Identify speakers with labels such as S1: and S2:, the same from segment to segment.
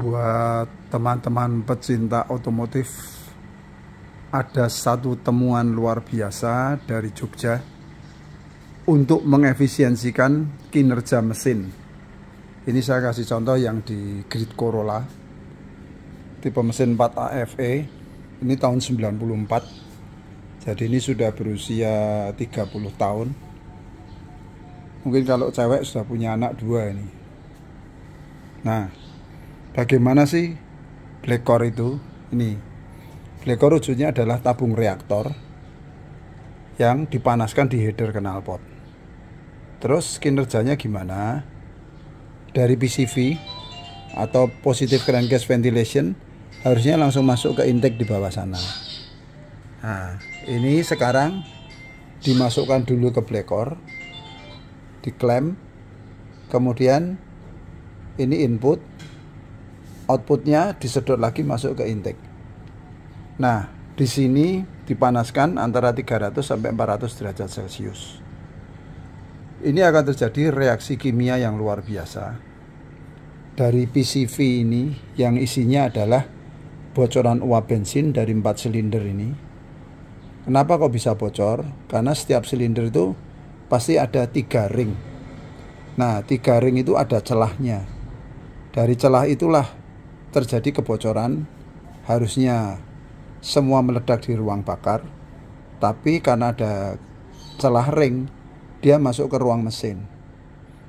S1: Buat teman-teman pecinta otomotif, ada satu temuan luar biasa dari Jogja untuk mengefisiensikan kinerja mesin. Ini saya kasih contoh yang di Grid Corolla tipe mesin 4 AFE. Ini tahun 94, jadi ini sudah berusia 30 tahun. Mungkin kalau cewek sudah punya anak 2 ini. Nah, bagaimana sih black core itu? Ini black core wujudnya adalah tabung reaktor yang dipanaskan di header knalpot. Terus kinerjanya gimana? Dari PCV atau positive crankcase ventilation harusnya langsung masuk ke intake di bawah sana. Nah, ini sekarang dimasukkan dulu ke black core, diklem, kemudian ini input, outputnya disedot lagi masuk ke intake. Nah, di sini dipanaskan antara 300 sampai 400 derajat Celcius. Ini akan terjadi reaksi kimia yang luar biasa. Dari PCV ini yang isinya adalah bocoran uap bensin dari 4 silinder ini. Kenapa kok bisa bocor? Karena setiap silinder itu pasti ada 3 ring. Nah, 3 ring itu ada celahnya. Dari celah itulah terjadi kebocoran. Harusnya semua meledak di ruang bakar, tapi karena ada celah ring, dia masuk ke ruang mesin.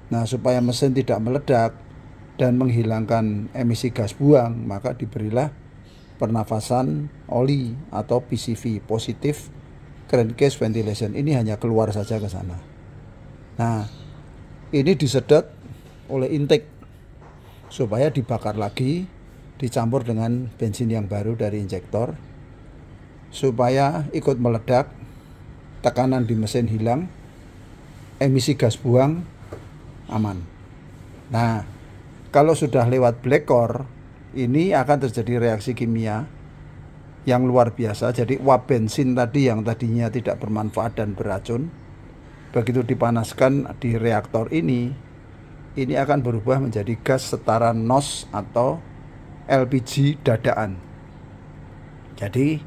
S1: Nah, supaya mesin tidak meledak dan menghilangkan emisi gas buang, maka diberilah pernafasan oli atau PCV, positive crankcase ventilation. Ini hanya keluar saja ke sana. Nah, ini disedot oleh intake supaya dibakar lagi, dicampur dengan bensin yang baru dari injektor supaya ikut meledak, tekanan di mesin hilang, emisi gas buang aman. Nah, kalau sudah lewat black core, ini akan terjadi reaksi kimia yang luar biasa. Jadi uap bensin tadi yang tadinya tidak bermanfaat dan beracun, begitu dipanaskan di reaktor ini akan berubah menjadi gas setara NOx atau LPG dadaan. Jadi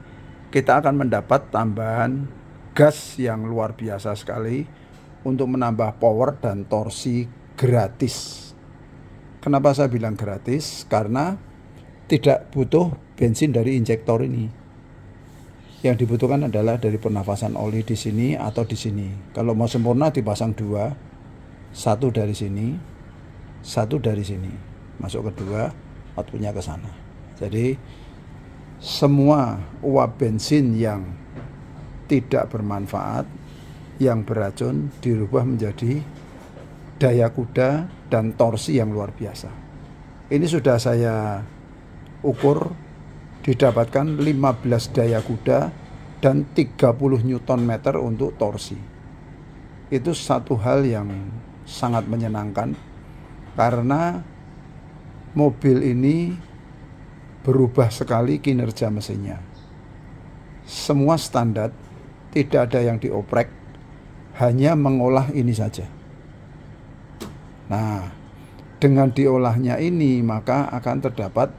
S1: kita akan mendapat tambahan gas yang luar biasa sekali untuk menambah power dan torsi gratis. Kenapa saya bilang gratis? Karena tidak butuh bensin dari injektor ini. Yang dibutuhkan adalah dari pernafasan oli di sini atau di sini. Kalau mau sempurna dipasang 2, 1 dari sini, 1 dari sini, masuk ke 2, outputnya ke sana. Jadi semua uap bensin yang tidak bermanfaat, yang beracun, dirubah menjadi daya kuda dan torsi yang luar biasa. Ini sudah saya ukur, didapatkan 15 daya kuda dan 30 Nm untuk torsi. Itu satu hal yang sangat menyenangkan karena mobil ini berubah sekali kinerja mesinnya. Semua standar, tidak ada yang dioprek, hanya mengolah ini saja. Nah, dengan diolahnya ini maka akan terdapat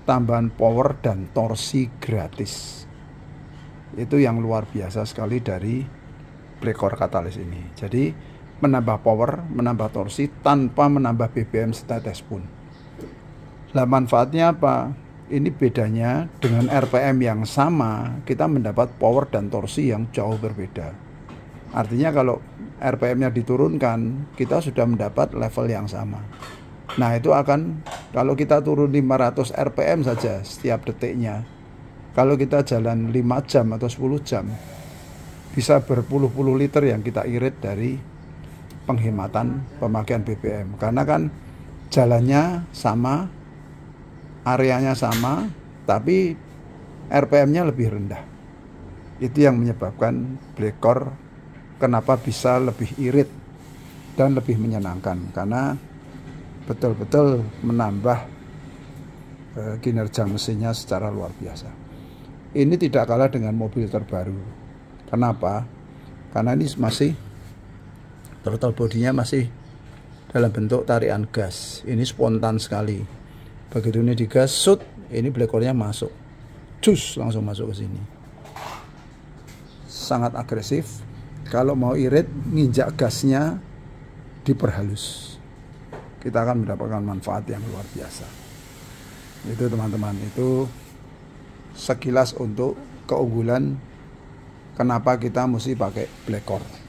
S1: tambahan power dan torsi gratis. Itu yang luar biasa sekali dari black core katalis ini. Jadi menambah power, menambah torsi tanpa menambah BBM setetes pun. Lah manfaatnya apa? Ini bedanya dengan RPM yang sama, kita mendapat power dan torsi yang jauh berbeda. Artinya kalau RPM-nya diturunkan, kita sudah mendapat level yang sama. Nah, itu akan, kalau kita turun 500 RPM saja setiap detiknya, kalau kita jalan 5 jam atau 10 jam, bisa berpuluh-puluh liter yang kita irit dari penghematan pemakaian BBM. Karena kan jalannya sama, areanya sama, tapi RPM-nya lebih rendah. Itu yang menyebabkan black core kenapa bisa lebih irit dan lebih menyenangkan, karena betul-betul menambah kinerja mesinnya secara luar biasa. Ini tidak kalah dengan mobil terbaru. Kenapa? Karena ini masih throttle bodinya masih dalam bentuk tarikan gas. Ini spontan sekali. Begitu ini digas, shoot, ini black core-nya masuk, cus langsung masuk ke sini. Sangat agresif. Kalau mau irit, nginjak gasnya diperhalus, kita akan mendapatkan manfaat yang luar biasa. Itu teman-teman, itu sekilas untuk keunggulan kenapa kita mesti pakai black core.